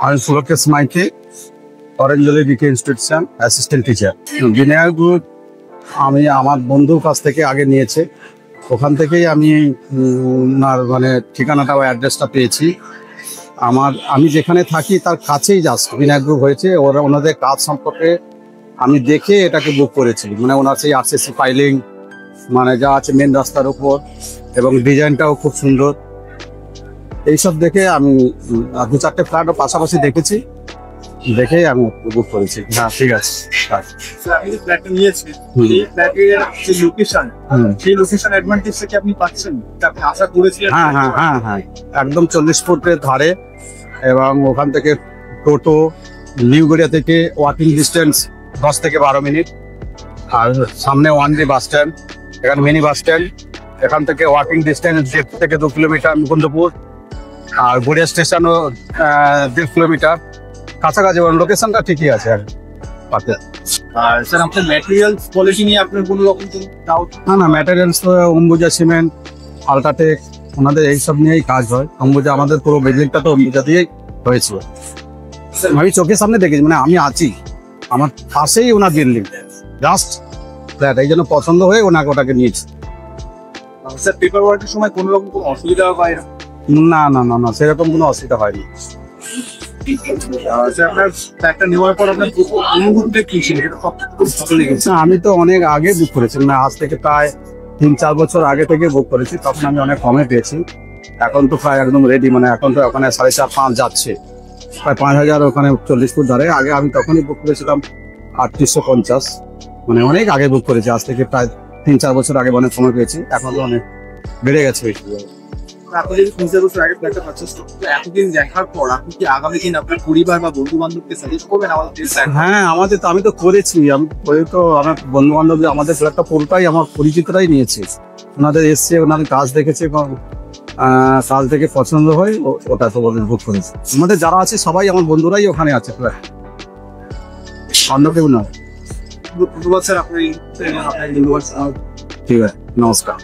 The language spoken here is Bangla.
আমি পুলকেশ মাইতি, অরেঞ্জলি DK institution assistant teacher. Binayak group আমি আমার বন্ধুর কাছ থেকে আগে নিয়েছে, ওখান থেকেই আমি মানে ঠিকানাটা বা অ্যাড্রেসটা পেয়েছি। আমি যেখানে থাকি তার কাছেই জাস্ট বিনায়ক গ্রুপ হয়েছে। ওনাদের কাজ সম্পর্কে আমি দেখে এটাকে বুক করেছি। মানে ওনার সেই আরসিসি ফাইলিং মানে যা আছে মেন রাস্তার উপর, এবং ডিজাইনটাও খুব সুন্দর। এইসব দেখে আমি 2-4টে ফ্ল্যাটও পাশাপাশি দেখেছি, দেখেই আমি বুক করেছি। হ্যাঁ, ঠিক আছে। আমি যে ফ্ল্যাটটা নিয়েছি, এই ফ্ল্যাটের যে লোকেশন, সেই লোকেশন অ্যাডভান্টেজটা কি আপনি পাচ্ছেন? আপনি আশা করেছিলেন? হ্যাঁ হ্যাঁ হ্যাঁ হ্যাঁ, একদম 40 ফুটের ধারে, এবং ওখান থেকে টোটো নিউ গড়িয়া থেকে ওয়াকিং ডিস্টেন্স 10 থেকে 12 মিনিট। আর সামনে 1D বাস স্ট্যান্ড, এখানে মিনি বাস স্ট্যান্ড। এখান থেকে ওয়াকিং ডিস্টেন্স 1.5 থেকে 2 কিলোমিটার মুকুন্দপুর। আর গড়িয়া স্টেশনও 1.5 কিলোমিটার কাছাকাছি। লোকেশনটা ঠিকই আছে আর আর স্যার, আপনার ম্যাটেরিয়ালস কোয়ালিটি নিয়ে আপনার কোনো রকম ডাউট? না, ম্যাটেরিয়ালস তো অম্বুজা সিমেন্ট, আলট্রাটেক, ওনাদের এইসব নিয়েই কাজ হয়। অম্বুজা, আমাদের পুরো বিল্ডিংটা তো অম্বুজা দিয়েই হয়েছিল। আমি চোখের সামনে দেখেছি, মানে আমি আছি, আমার পাশেই ওনার বিল্ডিং, জাস্ট ফ্ল্যাট। এই জন্য পছন্দ হয়ে ওটাকে নিয়েছি। স্যার, পেপার ওয়ার্কের সময় কোনো রকম কোনো অসুবিধা হয় না? না না না না, সেরকম কোনো অসুবিধা হয়নি। আপনার ফ্ল্যাটটা নেওয়ার পর আপনার অনুভূতিটা কি ছিল? আমি তো অনেক আগে বুক করেছি, মানে আজ থেকে প্রায় 3-4 বছর আগে থেকে বুক করেছি। তখন আমি অনেক কমে পেয়েছি। এখন তো প্রায় একদম রেডি, মানে এখন তো ওখানে 4.5-5 যাচ্ছে, প্রায় 5,000 ওখানে 40 ফুট ধরে। আগে আমি তখনই বুক করেছিলাম 3850, মানে অনেক আগে বুক করেছি। আজ থেকে প্রায় 3-4 বছর আগে অনেক কমে পেয়েছি, এখন তো অনেক বেড়ে গেছে। আপনি যদি 3-4 বছর আগে ফ্ল্যাটটা পারচেজ করতেন, এতদিন দেখার পর আপনি কি আগামী দিন আপনার পরিবার বা বন্ধু বান্ধবকে সাজেস্ট করবেন আমাদের? হ্যাঁ, আমাদের তো, আমি তো করেছি, আমি তো আমার বন্ধু বান্ধব আমাদের ফ্ল্যাটটা পুরোটাই আমার পরিচিতরাই নিয়েছে। ওনাদের এসছে, ওনাদের কাজ দেখেছে, কাজ থেকে পছন্দ হয়, ওটা তো ওদের বুক করেছে। আমাদের যারা আছে সবাই আমার বন্ধুরাই ওখানে আছে ফ্ল্যাট, অন্য কেউ নয়। ধন্যবাদ স্যার, আপনার ঠিক আছে, নমস্কার।